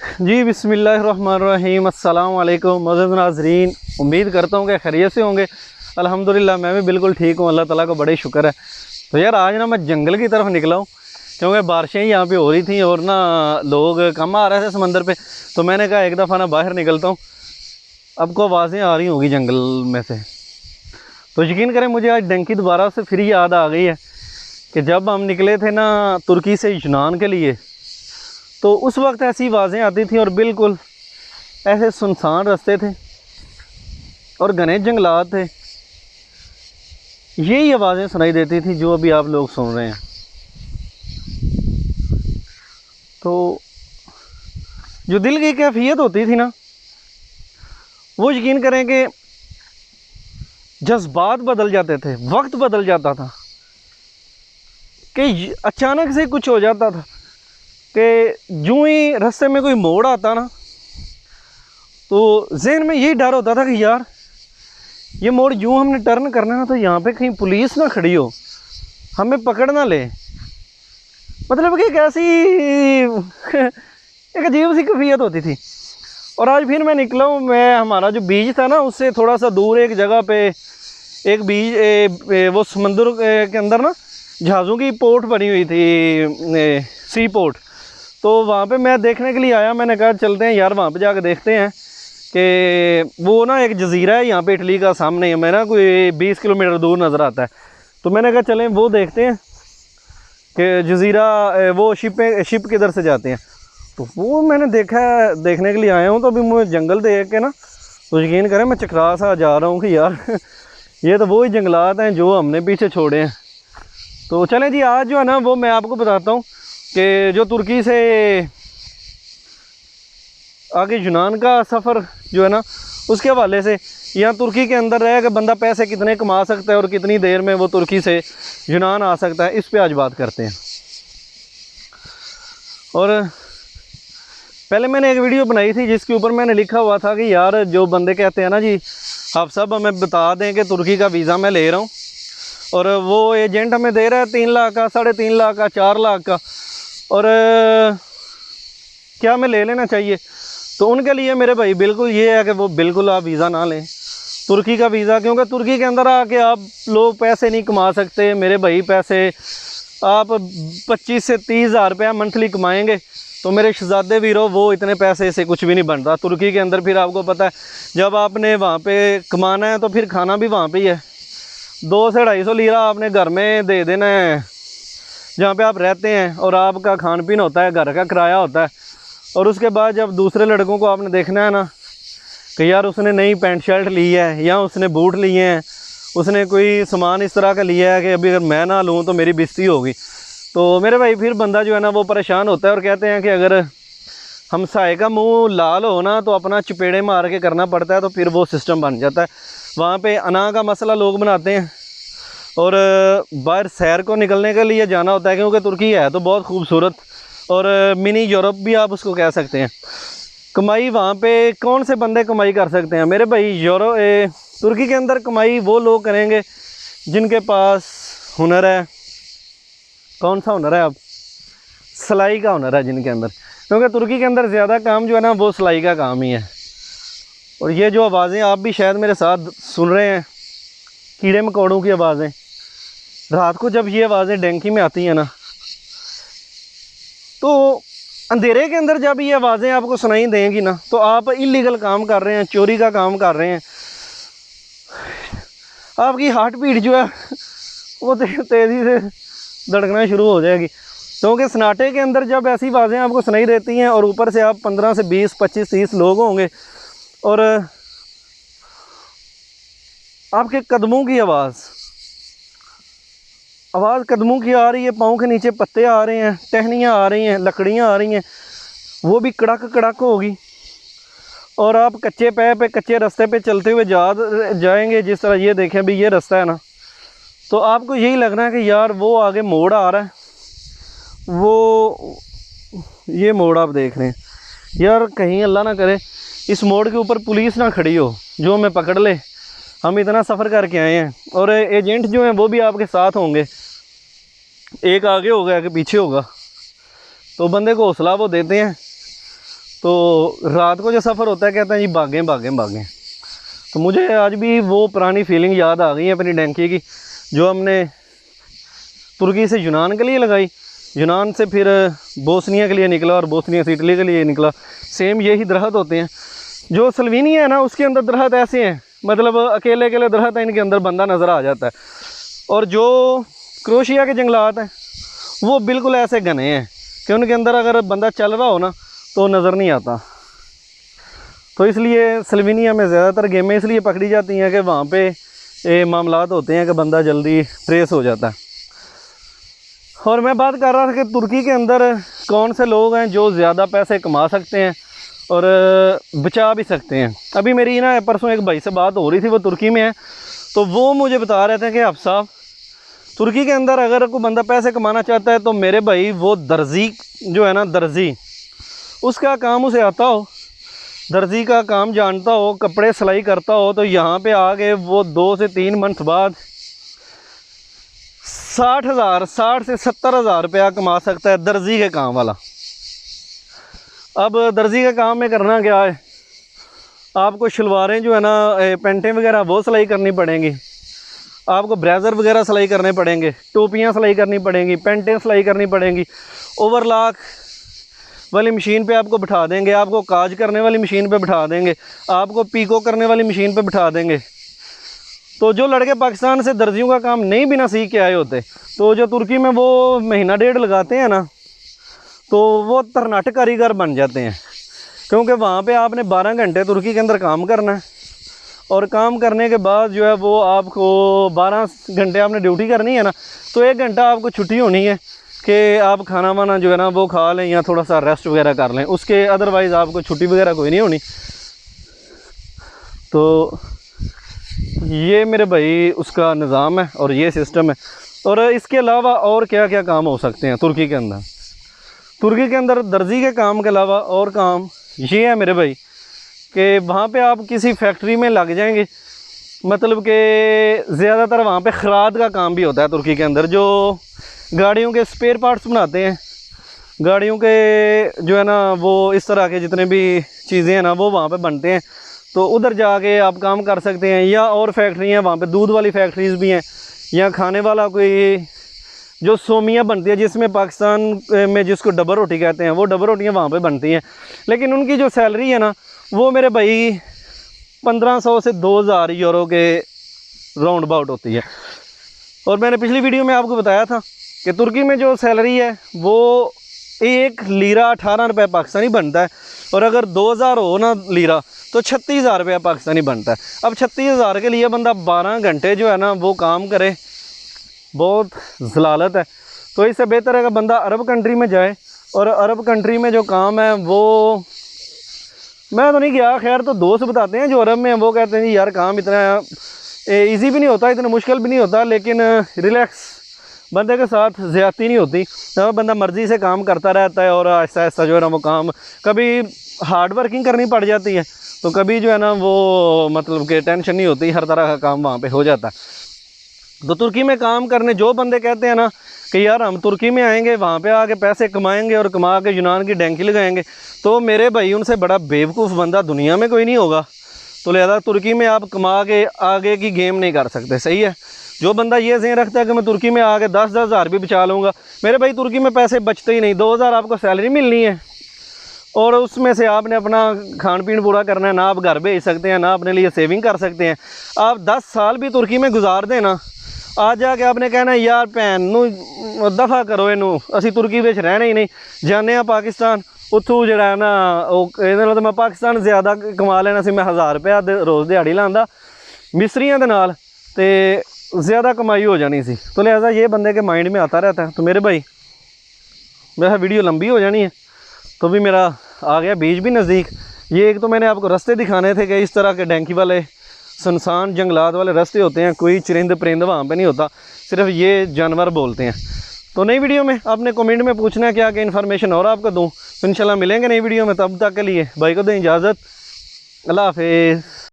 जी बिस्मिल्लाहिर्रहमानिर्रहीम, अस्सलाम वालेकुम मोअज़्ज़ज़ नाज़रीन। उम्मीद करता हूँ कि खैरियत से होंगे। अल्हम्दुलिल्लाह मैं भी बिल्कुल ठीक हूँ, अल्लाह ताला का बड़े शुक्र है। तो यार आज ना मैं जंगल की तरफ निकला हूँ क्योंकि बारिशें यहाँ पे हो रही थी और ना लोग कम आ रहे थे समंदर पे। तो मैंने कहा एक दफ़ा ना बाहर निकलता हूँ, आपको आवाज़ें आ रही होंगी जंगल में से। तो यकीन करें मुझे आज डंकी दोबारा से फिर याद आ गई है कि जब हम निकले थे ना तुर्की से यूनान के लिए, तो उस वक्त ऐसी आवाज़ें आती थी और बिल्कुल ऐसे सुनसान रास्ते थे और घने जंगलात थे। यही आवाज़ें सुनाई देती थी जो अभी आप लोग सुन रहे हैं। तो जो दिल की कैफियत होती थी ना, वो यकीन करें कि जज्बात बदल जाते थे, वक्त बदल जाता था कि अचानक से कुछ हो जाता था कि यूं ही रास्ते में कोई मोड़ आता ना, तो जहन में यही डर होता था कि यार ये मोड़ यूं हमने टर्न करना है तो यहाँ पे कहीं पुलिस ना खड़ी हो, हमें पकड़ ना ले। मतलब कि एक ऐसी एक अजीब सी कैफियत होती थी। और आज फिर मैं निकला हूँ, मैं हमारा जो बीच था ना उससे थोड़ा सा दूर एक जगह पे एक बीच वो समंदर के अंदर ना जहाज़ों की पोर्ट बनी हुई थी, सी पोर्ट। तो वहाँ पे मैं देखने के लिए आया, मैंने कहा चलते हैं यार वहाँ पे जाकर देखते हैं कि वो ना एक जजीरा है यहाँ पे इटली का सामने है, मैं ना कोई 20 किलोमीटर दूर नज़र आता है। तो मैंने कहा चलें वो देखते हैं कि जजीरा वो शिप किधर से जाते हैं। तो वो मैंने देखने के लिए आया हूँ। तो अभी मुझे जंगल देख के ना तो यकीन करें मैं चकरा सा जा रहा हूँ कि यार ये तो वो ही जंगलात हैं जो हमने पीछे छोड़े हैं। तो चलें जी, आज जो है ना वो मैं आपको बताता हूँ कि जो तुर्की से आगे यूनान का सफ़र जो है ना उसके हवाले से, यहाँ तुर्की के अंदर रह के बंदा पैसे कितने कमा सकता है और कितनी देर में वो तुर्की से यूनान आ सकता है, इस पे आज बात करते हैं। और पहले मैंने एक वीडियो बनाई थी जिसके ऊपर मैंने लिखा हुआ था कि यार जो बंदे कहते हैं ना जी आप सब हमें बता दें कि तुर्की का वीज़ा मैं ले रहा हूँ और वो एजेंट हमें दे रहा है 3 लाख का, 3.5 लाख का, 4 लाख का, और क्या हमें ले लेना चाहिए। तो उनके लिए मेरे भाई बिल्कुल ये है कि वो बिल्कुल आप वीज़ा ना लें तुर्की का वीज़ा, क्योंकि तुर्की के अंदर आके आप लोग पैसे नहीं कमा सकते मेरे भाई। पैसे आप 25 से 30 हज़ार रुपया मंथली कमाएंगे तो मेरे शहजादे वीरो वो इतने पैसे से कुछ भी नहीं बनता तुर्की के अंदर। फिर आपको पता है जब आपने वहाँ पे कमाना है तो फिर खाना भी वहाँ पे ही है। 200 से 250 लीरा आपने घर में दे देना है जहाँ पे आप रहते हैं, और आपका खान पीन होता है, घर का किराया होता है। और उसके बाद जब दूसरे लड़कों को आपने देखना है ना कि यार उसने नई पैंट शर्ट ली है या उसने बूट लिए हैं, उसने कोई सामान इस तरह का लिया है कि अभी अगर मैं ना लूँ तो मेरी बेइज्जती होगी। तो मेरे भाई फिर बंदा जो है ना वो परेशान होता है और कहते हैं कि अगर हमसाए का मुंह लाल हो ना तो अपना चपेड़े मार के करना पड़ता है। तो फिर वो सिस्टम बन जाता है। वहाँ पे अना का मसला लोग बनाते हैं और बाहर सैर को निकलने के लिए जाना होता है, क्योंकि तुर्की है तो बहुत खूबसूरत और मिनी यूरोप भी आप उसको कह सकते हैं। कमाई वहाँ पे कौन से बंदे कमाई कर सकते हैं मेरे भाई? तुर्की के अंदर कमाई वो लोग करेंगे जिनके पास हुनर है। कौन सा हुनर है? आप सिलाई का हुनर है जिनके अंदर, क्योंकि तुर्की के अंदर ज़्यादा काम जो है ना वो सिलाई का काम ही है। और ये जो आवाज़ें आप भी शायद मेरे साथ सुन रहे हैं, कीड़े मकोड़ों की आवाज़ें, रात को जब ये आवाज़ें डंकी में आती हैं ना, तो अंधेरे के अंदर जब ये आवाज़ें आपको सुनाई देंगी ना तो आप इलीगल काम कर रहे हैं, चोरी का काम कर रहे हैं। आपकी हार्ट बीट जो है वो तेज़ी से धड़कना शुरू हो जाएगी, क्योंकि सन्नाटे के अंदर जब ऐसी आवाज़ें आपको सुनाई देती हैं और ऊपर से आप 15 से 20, 25, 30 लोग होंगे और आपके कदमों की आवाज़ कदमों की आ रही है, पाँव के नीचे पत्ते आ रहे हैं, टहनियाँ आ रही हैं, लकड़ियाँ आ रही हैं, वो भी कड़क कड़क होगी। और आप कच्चे पैर पे कच्चे रास्ते पे चलते हुए जाएंगे, जिस तरह ये देखें भी ये रास्ता है ना, तो आपको यही लगना है कि यार वो आगे मोड़ आ रहा है, वो ये मोड़ आप देख रहे हैं, यार कहीं अल्लाह ना करे इस मोड़ के ऊपर पुलिस ना खड़ी हो जो हमें पकड़ ले। हम इतना सफ़र करके आए हैं और एजेंट जो हैं वो भी आपके साथ होंगे, एक आगे होगा एक पीछे होगा, तो बंदे को हौसला वो देते हैं। तो रात को जो सफ़र होता है कहते हैं जी भागें भागें भागें। तो मुझे आज भी वो पुरानी फीलिंग याद आ गई है अपनी डैंकी की, जो हमने तुर्की से यूनान के लिए लगाई, यूनान से फिर बोस्निया के लिए निकला और बोस्निया से इटली के लिए निकला। सेम यही दरख्त होते हैं। जो स्लोवेनिया है ना, उसके अंदर दरख्त ऐसे हैं, मतलब अकेले अकेले दरख्त है, इनके अंदर बंदा नज़र आ जाता है। और जो क्रोशिया के जंगलात हैं वो बिल्कुल ऐसे घने हैं कि उनके अंदर अगर बंदा चल रहा हो ना तो नज़र नहीं आता। तो इसलिए स्लोवेनिया में ज़्यादातर गेमें इसलिए पकड़ी जाती हैं कि वहाँ पे मामलात होते हैं कि बंदा जल्दी ट्रेस हो जाता है। और मैं बात कर रहा था कि तुर्की के अंदर कौन से लोग हैं जो ज़्यादा पैसे कमा सकते हैं और बचा भी सकते हैं। अभी मेरी ना परसों एक भाई से बात हो रही थी, वो तुर्की में है, तो वो मुझे बता रहे थे कि आप साहब तुर्की के अंदर अगर कोई बंदा पैसे कमाना चाहता है तो मेरे भाई वो दर्जी जो है ना, दर्जी, उसका काम उसे आता हो, दर्जी का काम जानता हो, कपड़े सिलाई करता हो, तो यहाँ पे आके वो 2 से 3 मंथ बाद 60 से 70,000 रुपया कमा सकता है दर्जी के काम वाला। अब दर्जी के काम में करना क्या है, आपको शलवारें जो है ना, पेंटें वगैरह वो सिलाई करनी पड़ेंगी, आपको ब्रेज़र वगैरह सिलाई करने पड़ेंगे, टोपियाँ सिलाई करनी पड़ेंगी, पेंटें सिलाई करनी पड़ेंगी, ओवरलॉक वाली मशीन पे आपको बिठा देंगे, आपको काज करने वाली मशीन पे बिठा देंगे, आपको पीको करने वाली मशीन पे बिठा देंगे। तो जो लड़के पाकिस्तान से दर्जियों का काम नहीं बिना सीख के आए होते, तो जो तुर्की में वो महीना डेढ़ लगाते हैं ना, तो वो तरनाट कारीगर बन जाते हैं। क्योंकि वहाँ पे आपने 12 घंटे तुर्की के अंदर काम करना है, और काम करने के बाद जो है वो आपको 12 घंटे आपने ड्यूटी करनी है ना, तो 1 घंटा आपको छुट्टी होनी है कि आप खाना वाना जो है ना वो खा लें या थोड़ा सा रेस्ट वगैरह कर लें, उसके अदरवाइज़ आपको छुट्टी वगैरह कोई नहीं होनी। तो ये मेरे भाई उसका निज़ाम है और ये सिस्टम है। और इसके अलावा और क्या क्या काम हो सकते हैं तुर्की के अंदर? तुर्की के अंदर दर्जी के काम के अलावा और काम ये है मेरे भाई कि वहाँ पे आप किसी फैक्ट्री में लग जाएंगे, मतलब कि ज़्यादातर वहाँ पे खराद का काम भी होता है तुर्की के अंदर। जो गाड़ियों के स्पेयर पार्ट्स बनाते हैं, गाड़ियों के जो है ना वो इस तरह के जितने भी चीज़ें हैं ना वो वहाँ पे बनते हैं, तो उधर जाके आप काम कर सकते हैं। या और फैक्ट्री हैं वहाँ पे, दूध वाली फैक्ट्रीज़ भी हैं, या खाने वाला कोई जो सोमियाँ बनती है जिसमें पाकिस्तान में जिसको डबल रोटी कहते हैं, वो डबल रोटियाँ वहाँ पे बनती हैं। लेकिन उनकी जो सैलरी है ना वो मेरे भाई 1500 से 2000 यूरो के राउंड अबाउट होती है। और मैंने पिछली वीडियो में आपको बताया था कि तुर्की में जो सैलरी है वो 1 लीरा 18 रुपये पाकिस्तानी बनता है, और अगर 2000 हो ना लीरा तो 36,000 रुपया पाकिस्तानी बनता है। अब 36,000 के लिए बंदा 12 घंटे जो है ना वो काम करे, बहुत ज़लालत है। तो इससे बेहतर है कि बंदा अरब कंट्री में जाए, और अरब कंट्री में जो काम है वो मैं तो नहीं गया, खैर तो दोस्त बताते हैं जो अरब में हैं, वो कहते हैं जी यार काम इतना इजी भी नहीं होता, इतना मुश्किल भी नहीं होता, लेकिन रिलैक्स बंदे के साथ ज़्यादती नहीं होती, बंदा मर्ज़ी से काम करता रहता है। और आहिस्ता आहिस्ता जो है ना वो काम कभी हार्ड वर्किंग करनी पड़ जाती है, तो कभी जो है ना वो मतलब कि टेंशन नहीं होती, हर तरह का काम वहाँ पे हो जाता है। तो तुर्की में काम करने जो बंदे कहते हैं ना कि यार हम तुर्की में आएंगे, वहाँ पे आके पैसे कमाएंगे और कमा के यूनान की डैंकी लगाएंगे, तो मेरे भाई उनसे बड़ा बेवकूफ़ बंदा दुनिया में कोई नहीं होगा। तो लिहाजा तुर्की में आप कमा के आगे की गेम नहीं कर सकते, सही है। जो बंदा ये ज़हन रखता है कि मैं तुर्की में आके 10-10 हज़ार भी बचा लूँगा, मेरे भाई तुर्की में पैसे बचते ही नहीं। 2000 आपको सैलरी मिलनी है और उसमें से आपने अपना खान पीन पूरा करना है, ना आप घर भेज सकते हैं, ना अपने लिए सेविंग कर सकते हैं। आप 10 साल भी तुर्की में गुजार दें ना, आ जाके आपने कहना यार भैन नू दफ़ा करो इनू, असी तुर्की विच रहना ही नहीं, जाने आ पाकिस्तान, उत्थों जिहड़ा है ना वो मैं पाकिस्तान ज़्यादा कमा लेना सी, मैं 1000 रुपया रोज़ दिहाड़ी लांदा मिस्त्रियों के नाल, तो ज़्यादा कमाई हो जानी सी। तो लिहाजा ये बंदे के माइंड में आता रहता है। तो मेरे भाई मेरा वीडियो लंबी हो जानी है, तो भी मेरा आ गया बीच भी नज़दीक। ये एक तो मैंने आपको रास्ते दिखाने थे कि इस तरह के डैंकी वाले सुनसान जंगलात वाले रास्ते होते हैं, कोई चरिंद परिंद वहाँ पे नहीं होता, सिर्फ ये जानवर बोलते हैं। तो नई वीडियो में आपने कमेंट में पूछना है क्या क्या इन्फॉर्मेशन और आपको दूँ, तो इंशाल्लाह मिलेंगे नई वीडियो में। तब तक के लिए भाई को दें इजाज़त, अल्लाह हाफिज़।